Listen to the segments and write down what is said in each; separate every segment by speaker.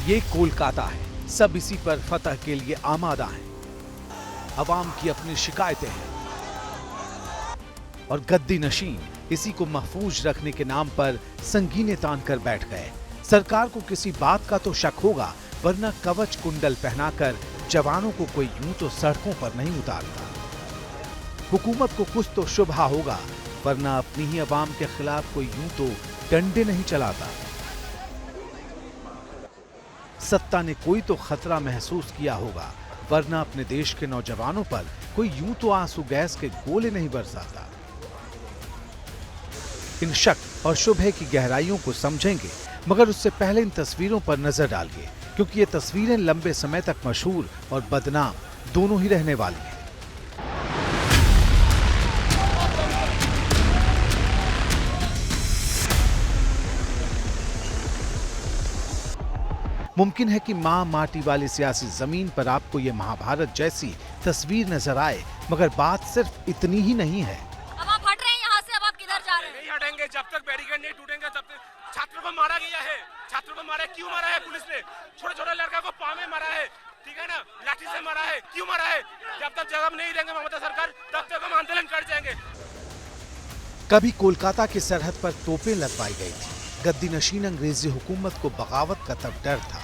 Speaker 1: ये कोलकाता है, सब इसी पर फतह के लिए आमादा हैं। अवाम की अपनी शिकायतें हैं और गद्दी नशीन इसी को महफूज रखने के नाम पर संगीने तान कर बैठ गए। सरकार को किसी बात का तो शक होगा, वरना कवच कुंडल पहनाकर जवानों को कोई यूं तो सड़कों पर नहीं उतारता। हुकूमत को कुछ तो शुबहा होगा, वरना अपनी ही अवाम के खिलाफ कोई यूं तो डंडे नहीं चलाता। सत्ता ने कोई तो खतरा महसूस किया होगा, वरना अपने देश के नौजवानों पर कोई यूं तो आंसू गैस के गोले नहीं बरसाता। इन शक और शुबहे की गहराइयों को समझेंगे, मगर उससे पहले इन तस्वीरों पर नजर डालिए, क्योंकि ये तस्वीरें लंबे समय तक मशहूर और बदनाम दोनों ही रहने वाली हैं। मुमकिन है कि मां माटी वाली सियासी जमीन पर आपको ये महाभारत जैसी तस्वीर नजर आए, मगर बात सिर्फ इतनी ही नहीं है।
Speaker 2: अब आप हट रहे हैं यहाँ से, अब आप किधर जा रहे हैं?
Speaker 3: नहीं हटेंगे जब तक बैरिकेड नहीं टूटेंगे, तब तक। छात्रों को मारा गया है, छात्रों को मारा है, क्यों मारा है पुलिस ने? छोटे छोटे लड़का को पाँव में मारा है, ठीक है ना, लाठी से मारा है, क्यों मारा है? जब तक जवाब नहीं देंगे ममता सरकार, तब तक हम आंदोलन कर जाएंगे।
Speaker 1: कभी कोलकाता की सरहद पर तोपें लगवाई गई थी। गद्दी नशीन अंग्रेजी हुकूमत को बगावत का तब डर था।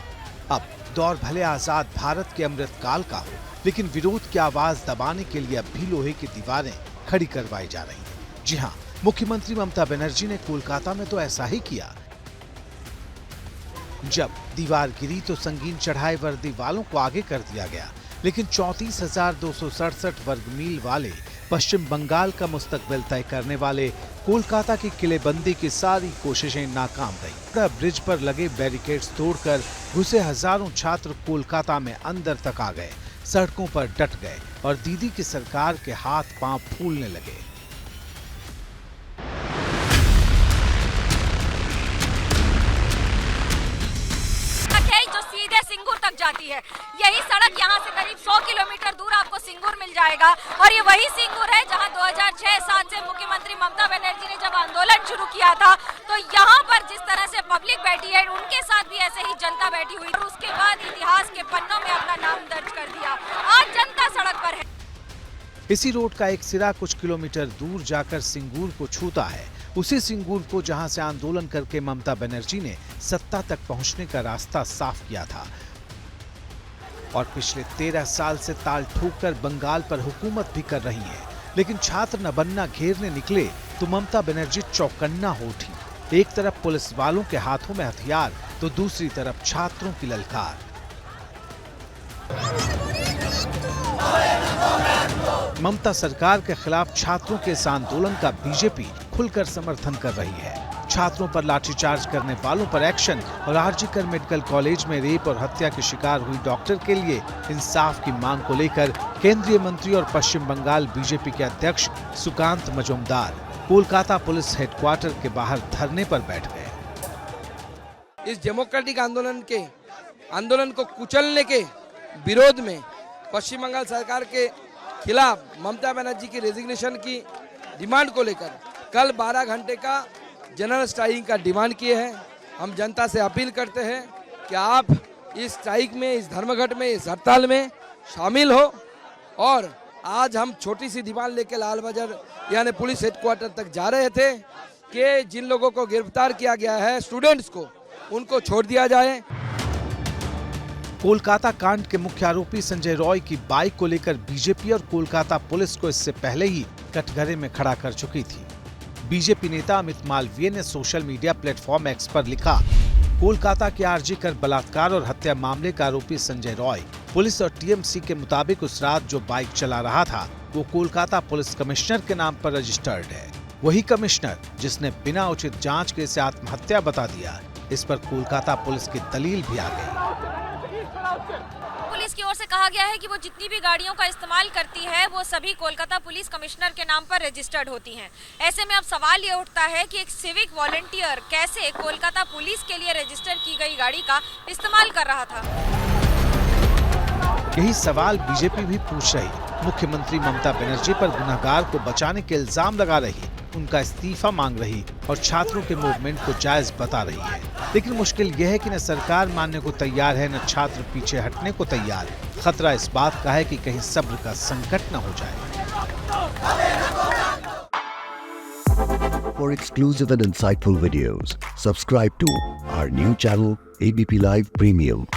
Speaker 1: अब दौर भले आजाद भारत के अमृत काल का हो, लेकिन विरोध की आवाज दबाने के लिए अब भी लोहे की दीवारें खड़ी करवाई जा रही हैं। जी हाँ, मुख्यमंत्री ममता बनर्जी ने कोलकाता में तो ऐसा ही किया। जब दीवार गिरी तो संगीन चढ़ाए वर्दी वालों को आगे कर दिया गया, लेकिन 34,267 वर्ग मील वाले पश्चिम बंगाल का मुस्तकबिल तय करने वाले कोलकाता की किलेबंदी की सारी कोशिशें नाकाम रही। ब्रिज पर लगे बैरिकेड्स तोड़कर घुसे हजारों छात्र कोलकाता में अंदर तक आ गए, सड़कों पर डट गए और दीदी की सरकार के हाथ पांव फूलने लगे।
Speaker 2: जो सीधे सिंगूर तक जाती है, यही सड़क यहाँ से करीब 100 किलोमीटर दूर आपको सिंगूर मिल जाएगा। और ये वही सिंगूर है जहाँ 2006-07 से मुख्यमंत्री ममता बनर्जी ने जब आंदोलन शुरू किया था, तो यहाँ पर जिस तरह से पब्लिक बैठी है, उनके साथ भी ऐसे ही जनता बैठी हुई और उसके बाद इतिहास के पन्नों में अपना नाम दर्ज कर दिया। आज जनता सड़क पर है।
Speaker 1: इसी रोड का एक सिरा कुछ किलोमीटर दूर जाकर सिंगूर को छूता है, उसी सिंगूर को जहां से आंदोलन करके ममता बनर्जी ने सत्ता तक पहुंचने का रास्ता साफ किया था। और पिछले 13 साल से ताल ठोककर बंगाल पर हुकूमत भी कर रही है, लेकिन छात्र न बनना घेरने निकले तो ममता बनर्जी चौकन्ना हो उठी। एक तरफ पुलिस वालों के हाथों में हथियार, तो दूसरी तरफ छात्रों की ललकार। ममता सरकार के खिलाफ छात्रों के इस आंदोलन का बीजेपी खुलकर समर्थन कर रही है। छात्रों पर लाठीचार्ज करने वालों पर एक्शन और आरजीकर मेडिकल कॉलेज में रेप और हत्या के शिकार हुई डॉक्टर के लिए इंसाफ की मांग को लेकर केंद्रीय मंत्री और पश्चिम बंगाल बीजेपी के अध्यक्ष सुकांत मजूमदार कोलकाता पुलिस हेडक्वार्टर के बाहर धरने पर बैठ गए।
Speaker 4: इस डेमोक्रेटिक आंदोलन को कुचलने के विरोध में पश्चिम बंगाल सरकार के खिलाफ ममता बनर्जी की रेजिग्नेशन की डिमांड को लेकर कल 12 घंटे का जनरल स्ट्राइक का डिमांड किए हैं। हम जनता से अपील करते हैं कि आप इस स्ट्राइक में, इस धर्मघट में, इस हड़ताल में शामिल हो। और आज हम छोटी सी डिमांड लेके लाल बाजार यानी पुलिस हेडक्वार्टर तक जा रहे थे कि जिन लोगों को गिरफ्तार किया गया है, स्टूडेंट्स को, उनको छोड़ दिया जाए।
Speaker 1: कोलकाता कांड के मुख्य आरोपी संजय रॉय की बाइक को लेकर बीजेपी और कोलकाता पुलिस को इससे पहले ही कटघरे में खड़ा कर चुकी थी। बीजेपी नेता अमित मालवीय ने सोशल मीडिया प्लेटफॉर्म एक्स पर लिखा, कोलकाता के आरजीकर बलात्कार और हत्या मामले का आरोपी संजय रॉय पुलिस और टीएमसी के मुताबिक उस रात जो बाइक चला रहा था वो कोलकाता पुलिस कमिश्नर के नाम पर रजिस्टर्ड है। वही कमिश्नर जिसने बिना उचित जांच के इसे आत्महत्या बता दिया। इस पर कोलकाता पुलिस की दलील भी आ गई।
Speaker 2: पुलिस की ओर से कहा गया है कि वो जितनी भी गाड़ियों का इस्तेमाल करती है वो सभी कोलकाता पुलिस कमिश्नर के नाम पर रजिस्टर्ड होती हैं। ऐसे में अब सवाल ये उठता है कि एक सिविक वॉलंटियर कैसे कोलकाता पुलिस के लिए रजिस्टर की गई गाड़ी का इस्तेमाल कर रहा था।
Speaker 1: यही सवाल बीजेपी भी पूछ रही। मुख्यमंत्री ममता बनर्जी पर गुनहगार को बचाने के इल्जाम लगा रही। उनका इस्तीफा मांग रही और छात्रों के मूवमेंट को जायज बता रही है। लेकिन मुश्किल यह है कि न सरकार मानने को तैयार है, न छात्र पीछे हटने को तैयार। खतरा इस बात का है कि कहीं सब्र का संकट न हो जाए।
Speaker 5: For exclusive and insightful videos, subscribe to our new channel ABP Live Premium.